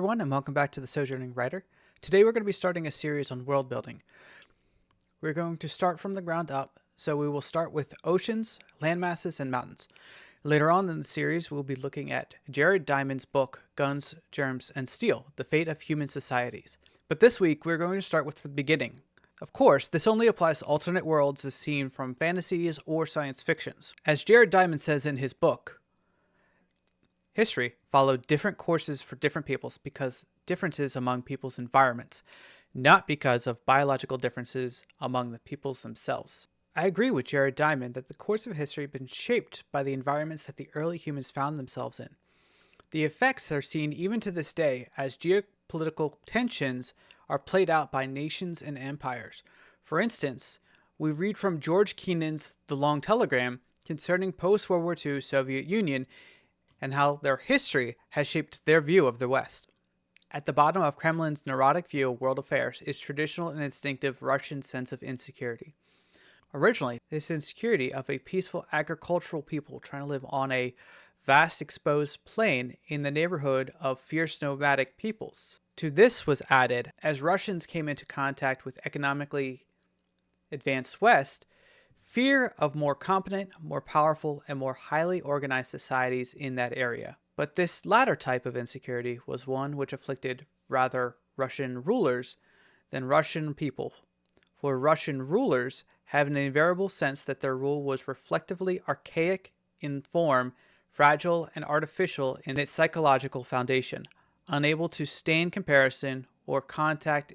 everyone, and welcome back to the Sojourning Writer. Today we're going to be starting a series on world building. We're going to start from the ground up, so we will start with oceans, landmasses, and mountains. Later on in the series, we'll be looking at Jared Diamond's book, Guns, Germs, and Steel, The Fate of Human Societies. But this week, we're going to start with the beginning. Of course, this only applies to alternate worlds as seen from fantasies or science fictions. As Jared Diamond says in his book, history followed different courses for different peoples because differences among people's environments, not because of biological differences among the peoples themselves. I agree with Jared Diamond that the course of history has been shaped by the environments that the early humans found themselves in. The effects are seen even to this day as geopolitical tensions are played out by nations and empires. For instance, we read from George Kennan's The Long Telegram concerning post-World War II Soviet Union and how their history has shaped their view of the West. At the bottom of Kremlin's neurotic view of world affairs is traditional and instinctive Russian sense of insecurity. Originally, this insecurity of a peaceful agricultural people trying to live on a vast exposed plain in the neighborhood of fierce nomadic peoples. To this was added, as Russians came into contact with economically advanced West, fear of more competent, more powerful, and more highly organized societies in that area. But this latter type of insecurity was one which afflicted rather Russian rulers than Russian people, for Russian rulers have an invariable sense that their rule was reflectively archaic in form, fragile and artificial in its psychological foundation, unable to stand comparison or contact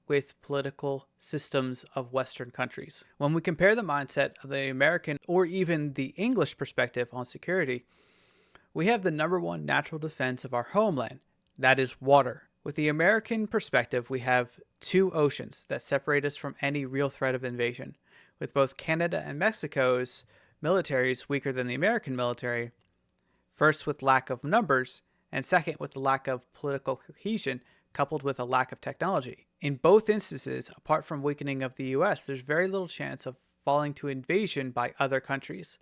with political systems of Western countries. When we compare the mindset of the American or even the English perspective on security, we have the number one natural defense of our homeland, that is water. With the American perspective, we have two oceans that separate us from any real threat of invasion, with both Canada and Mexico's militaries weaker than the American military, first with lack of numbers, and second with the lack of political cohesion coupled with a lack of technology. In both instances, apart from weakening of the US, there's very little chance of falling to invasion by other countries.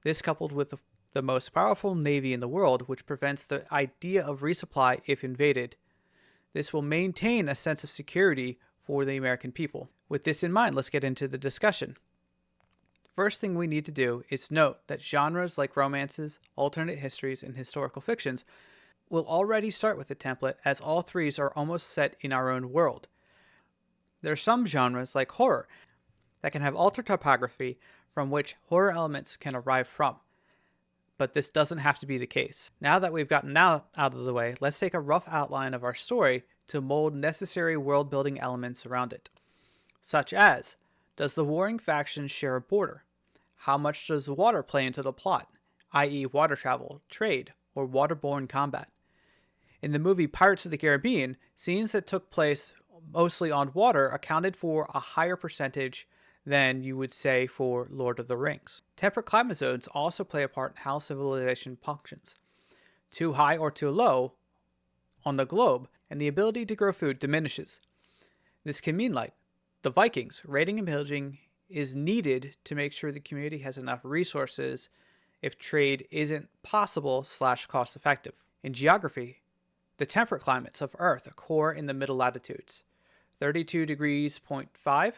This coupled with the most powerful navy in the world, which prevents the idea of resupply if invaded. This will maintain a sense of security for the American people. With this in mind, let's get into the discussion. First thing we need to do is note that genres like romances, alternate histories, and historical fictions will already start with a template, as all three are almost set in our own world. There are some genres like horror that can have altered topography from which horror elements can arrive from. But this doesn't have to be the case. Now that we've gotten out of the way, let's take a rough outline of our story to mold necessary world-building elements around it. Such as, does the warring factions share a border? How much does water play into the plot, i.e. water travel, trade, or waterborne combat? In the movie Pirates of the Caribbean, scenes that took place mostly on water accounted for a higher percentage than you would say for Lord of the Rings. Temperate climate zones also play a part in how civilization functions. Too high or too low on the globe, and the ability to grow food diminishes. This can mean like the Vikings, raiding and pillaging is needed to make sure the community has enough resources if trade isn't possible / cost effective. In geography, the temperate climates of Earth occur in the middle latitudes, 32 degrees 0.5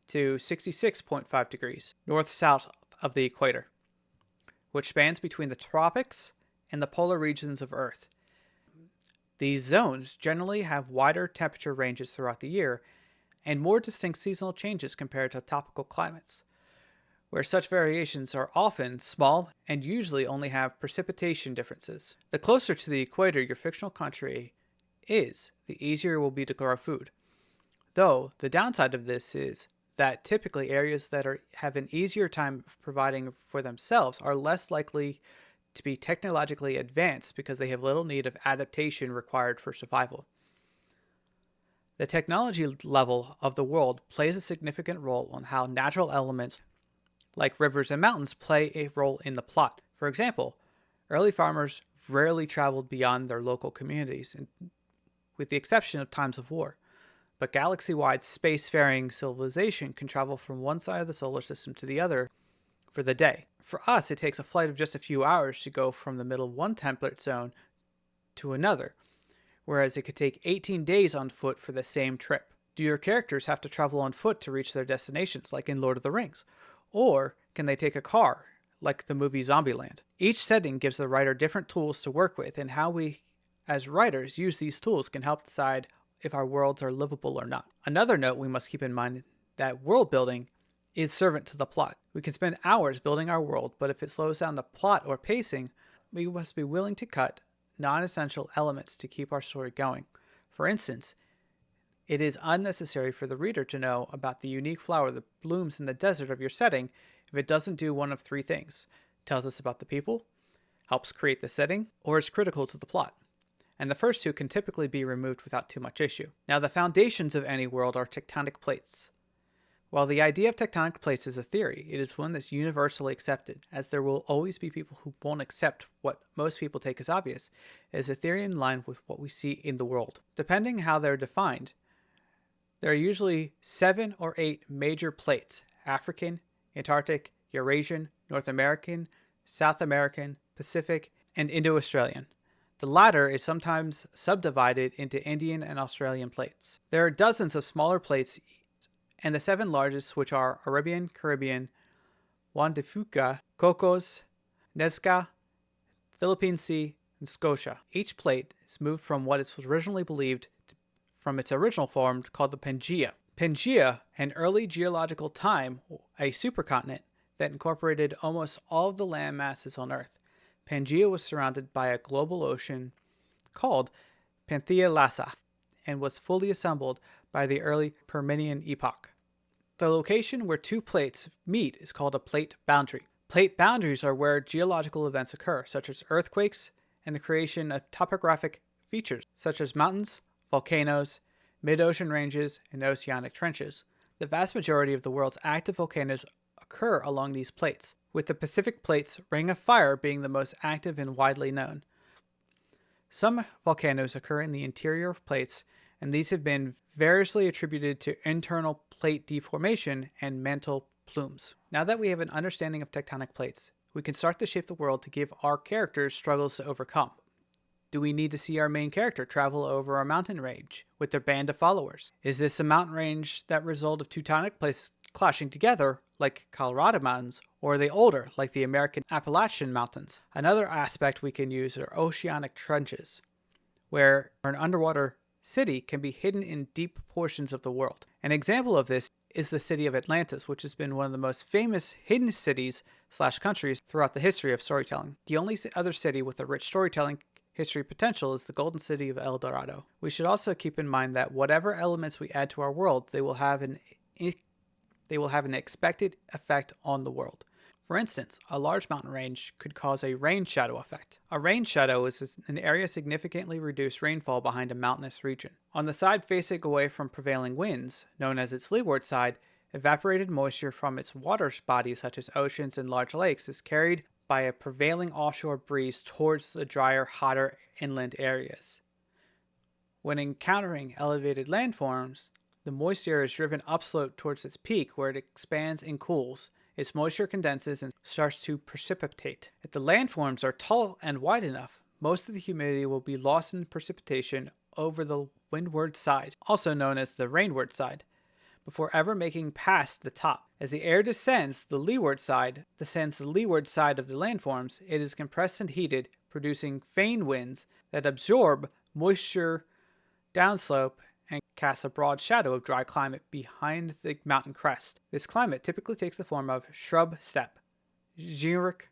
to 66.5 degrees, north-south of the equator, which spans between the tropics and the polar regions of Earth. These zones generally have wider temperature ranges throughout the year and more distinct seasonal changes compared to tropical climates, where such variations are often small and usually only have precipitation differences. The closer to the equator your fictional country is, the easier it will be to grow food. Though, the downside of this is that typically areas that have an easier time providing for themselves are less likely to be technologically advanced because they have little need of adaptation required for survival. The technology level of the world plays a significant role on how natural elements like rivers and mountains play a role in the plot. For example, early farmers rarely traveled beyond their local communities, with the exception of times of war. But galaxy-wide spacefaring civilization can travel from one side of the solar system to the other for the day. For us, it takes a flight of just a few hours to go from the middle of one temperate zone to another, whereas it could take 18 days on foot for the same trip. Do your characters have to travel on foot to reach their destinations, like in Lord of the Rings? Or can they take a car, like the movie Zombieland? Each setting gives the writer different tools to work with, and how we, as writers, use these tools can help decide if our worlds are livable or not. Another note we must keep in mind that world building is servant to the plot. We can spend hours building our world, but if it slows down the plot or pacing, we must be willing to cut non-essential elements to keep our story going. For instance, it is unnecessary for the reader to know about the unique flower that blooms in the desert of your setting if it doesn't do one of three things: tells us about the people, helps create the setting, or is critical to the plot. And the first two can typically be removed without too much issue. Now, the foundations of any world are tectonic plates. While the idea of tectonic plates is a theory, it is one that's universally accepted, as there will always be people who won't accept what most people take as obvious as a theory in line with what we see in the world. Depending how they're defined, there are usually 7 or 8 major plates: African, Antarctic, Eurasian, North American, South American, Pacific, and Indo-Australian. The latter is sometimes subdivided into Indian and Australian plates. There are dozens of smaller plates, and the 7 largest, which are Arabian, Caribbean, Juan de Fuca, Cocos, Nazca, Philippine Sea, and Scotia. Each plate is moved from what is originally believed from its original form called the Pangaea. Pangaea, an early geological time, a supercontinent that incorporated almost all of the land masses on Earth. Pangaea was surrounded by a global ocean called Pangaea and was fully assembled by the early Permian epoch. The location where 2 plates meet is called a plate boundary. Plate boundaries are where geological events occur, such as earthquakes and the creation of topographic features, such as mountains, volcanoes, mid-ocean ranges, and oceanic trenches. The vast majority of the world's active volcanoes occur along these plates, with the Pacific Plate's Ring of Fire being the most active and widely known. Some volcanoes occur in the interior of plates, and these have been variously attributed to internal plate deformation and mantle plumes. Now that we have an understanding of tectonic plates, we can start to shape the world to give our characters struggles to overcome. Do we need to see our main character travel over a mountain range with their band of followers? Is this a mountain range that result of tectonic plates clashing together, like Colorado Mountains, or are they older, like the American Appalachian Mountains? Another aspect we can use are oceanic trenches, where an underwater city can be hidden in deep portions of the world. An example of this is the city of Atlantis, which has been one of the most famous hidden cities/countries throughout the history of storytelling. The only other city with a rich storytelling history potential is the golden city of El Dorado. We should also keep in mind that whatever elements we add to our world, they will have an expected effect on the world. For instance, a large mountain range could cause a rain shadow effect. A rain shadow is an area significantly reduced rainfall behind a mountainous region. On the side facing away from prevailing winds, known as its leeward side, evaporated moisture from its water bodies such as oceans and large lakes is carried by a prevailing offshore breeze towards the drier, hotter inland areas. When encountering elevated landforms, the moist air is driven upslope towards its peak where it expands and cools. Its moisture condenses and starts to precipitate. If the landforms are tall and wide enough, most of the humidity will be lost in precipitation over the windward side, also known as the rainward side, before ever making past the top. As the air descends the leeward side of the landforms, it is compressed and heated, producing fan winds that absorb moisture downslope and cast a broad shadow of dry climate behind the mountain crest. This climate typically takes the form of shrub steppe, xeric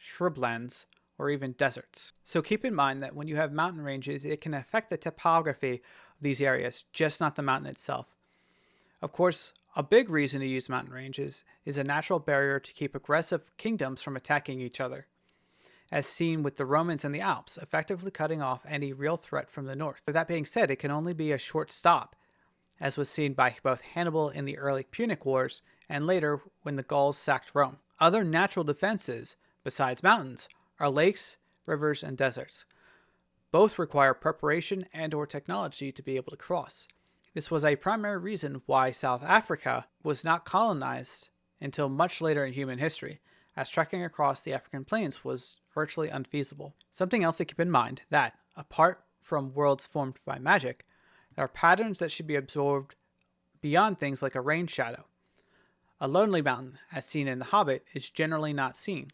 shrublands, or even deserts. So keep in mind that when you have mountain ranges, it can affect the topography of these areas, just not the mountain itself. Of course, a big reason to use mountain ranges is a natural barrier to keep aggressive kingdoms from attacking each other, as seen with the Romans in the Alps, effectively cutting off any real threat from the north. With that being said, it can only be a short stop, as was seen by both Hannibal in the early Punic Wars and later when the Gauls sacked Rome. Other natural defenses, besides mountains, are lakes, rivers, and deserts. Both require preparation and/or technology to be able to cross. This was a primary reason why South Africa was not colonized until much later in human history, as trekking across the African plains was virtually unfeasible. Something else to keep in mind that, apart from worlds formed by magic, there are patterns that should be absorbed beyond things like a rain shadow. A lonely mountain, as seen in The Hobbit, is generally not seen.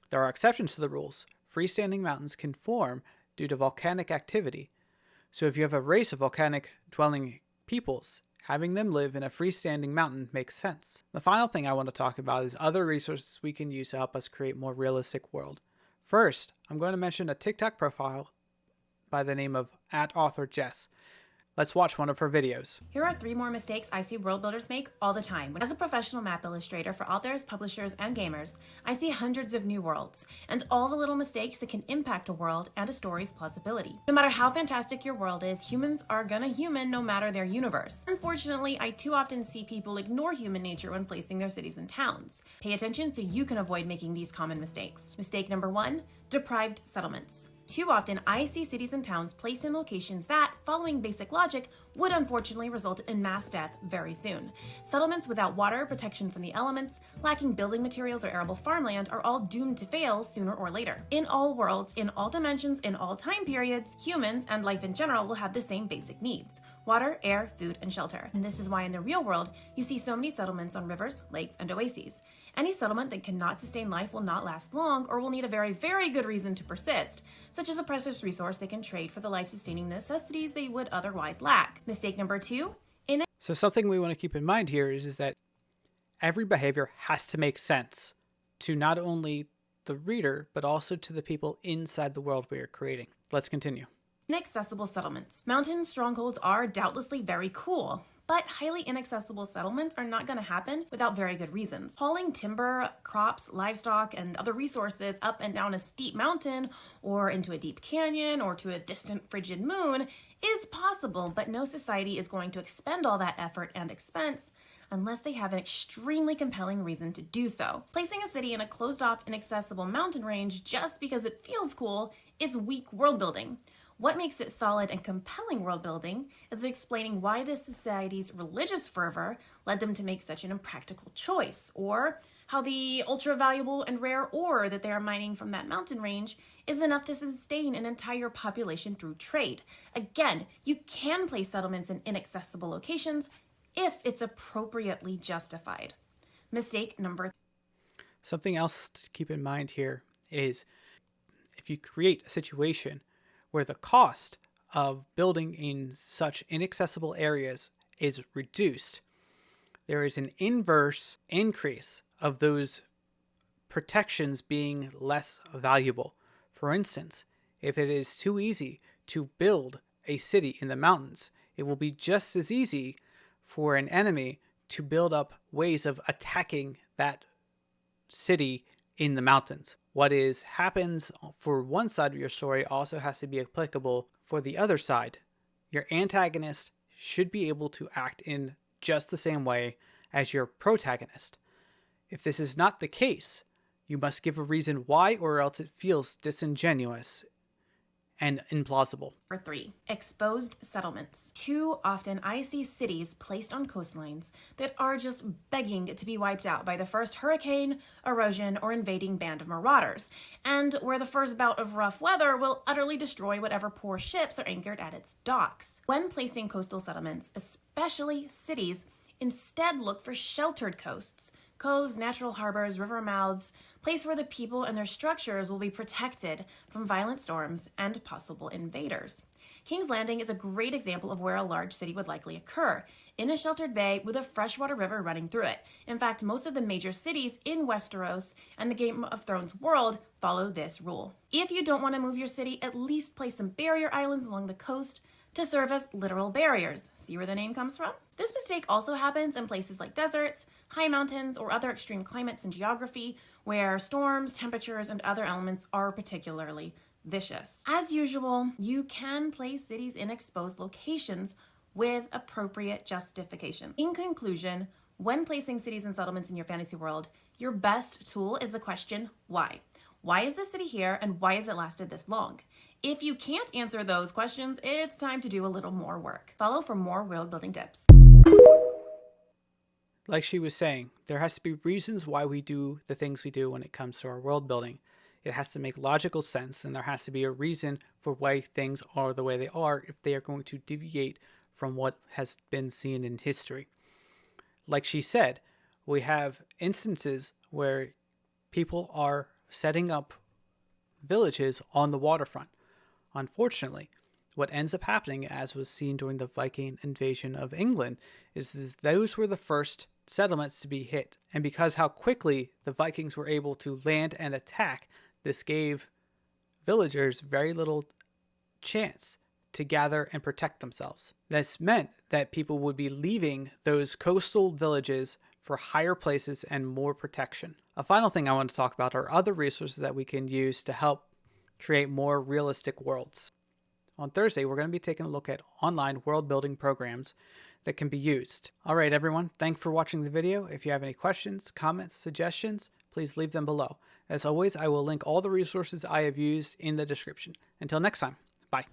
There are exceptions to the rules. Freestanding mountains can form due to volcanic activity. So if you have a race of volcanic-dwelling peoples, having them live in a freestanding mountain makes sense. The final thing I want to talk about is other resources we can use to help us create a more realistic world. First, I'm going to mention a TikTok profile by the name of @AuthorJess. Let's watch one of her videos. Here are 3 more mistakes I see world builders make all the time. As a professional map illustrator for authors, publishers, and gamers, I see hundreds of new worlds, and all the little mistakes that can impact a world and a story's plausibility. No matter how fantastic your world is, humans are gonna human no matter their universe. Unfortunately, I too often see people ignore human nature when placing their cities and towns. Pay attention so you can avoid making these common mistakes. Mistake number 1, deprived settlements. Too often, I see cities and towns placed in locations that, following basic logic, would unfortunately result in mass death very soon. Settlements without water, protection from the elements, lacking building materials or arable farmland are all doomed to fail sooner or later. In all worlds, in all dimensions, in all time periods, humans and life in general will have the same basic needs: water, air, food, and shelter. And this is why in the real world, you see so many settlements on rivers, lakes, and oases. Any settlement that cannot sustain life will not last long or will need a very, very good reason to persist, such as a precious resource they can trade for the life-sustaining necessities they would otherwise lack. Mistake number 2. So something we want to keep in mind here is that every behavior has to make sense to not only the reader, but also to the people inside the world we are creating. Let's continue. Inaccessible settlements. Mountain strongholds are doubtlessly very cool, but highly inaccessible settlements are not going to happen without very good reasons. Hauling timber, crops, livestock, and other resources up and down a steep mountain, or into a deep canyon, or to a distant frigid moon is possible, but no society is going to expend all that effort and expense unless they have an extremely compelling reason to do so. Placing a city in a closed-off, inaccessible mountain range just because it feels cool is weak world building. What makes it solid and compelling world building is explaining why this society's religious fervor led them to make such an impractical choice, or how the ultra-valuable and rare ore that they are mining from that mountain range is enough to sustain an entire population through trade. Again, you can place settlements in inaccessible locations if it's appropriately justified. Mistake number 3. Something else to keep in mind here is if you create a situation where the cost of building in such inaccessible areas is reduced, there is an inverse increase of those protections being less valuable. For instance, if it is too easy to build a city in the mountains, it will be just as easy for an enemy to build up ways of attacking that city in the mountains. What happens for one side of your story also has to be applicable for the other side. Your antagonist should be able to act in just the same way as your protagonist. If this is not the case, you must give a reason why, or else it feels disingenuous and implausible. Number 3, exposed settlements. Too often I see cities placed on coastlines that are just begging to be wiped out by the first hurricane, erosion, or invading band of marauders, and where the first bout of rough weather will utterly destroy whatever poor ships are anchored at its docks. When placing coastal settlements, especially cities, instead look for sheltered coasts, coves, natural harbors, river mouths, place where the people and their structures will be protected from violent storms and possible invaders. King's Landing is a great example of where a large city would likely occur, in a sheltered bay with a freshwater river running through it. In fact, most of the major cities in Westeros and the Game of Thrones world follow this rule. If you don't want to move your city, at least place some barrier islands along the coast to serve as literal barriers. See where the name comes from? This mistake also happens in places like deserts, high mountains, or other extreme climates and geography where storms, temperatures, and other elements are particularly vicious. As usual, you can place cities in exposed locations with appropriate justification. In conclusion, when placing cities and settlements in your fantasy world, your best tool is the question, why? Why is this city here, and why has it lasted this long? If you can't answer those questions, it's time to do a little more work. Follow for more world building tips. Like she was saying, there has to be reasons why we do the things we do when it comes to our world building. It has to make logical sense, and there has to be a reason for why things are the way they are if they are going to deviate from what has been seen in history. Like she said, we have instances where people are setting up villages on the waterfront. Unfortunately, what ends up happening, as was seen during the Viking invasion of England, is those were the first settlements to be hit. And because how quickly the Vikings were able to land and attack, this gave villagers very little chance to gather and protect themselves. This meant that people would be leaving those coastal villages for higher places and more protection. A final thing I want to talk about are other resources that we can use to help create more realistic worlds. On Thursday, we're going to be taking a look at online world building programs that can be used. All right, everyone, thanks for watching the video. If you have any questions, comments, suggestions, please leave them below. As always, I will link all the resources I have used in the description. Until next time, bye.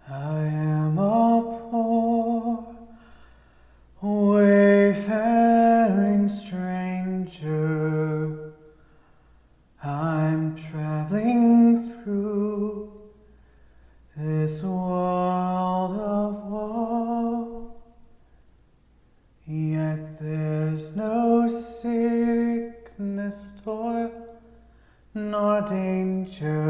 I am a poor, wayfaring stranger. I'm traveling through this world of woe. Yet there's no sickness, toil, nor danger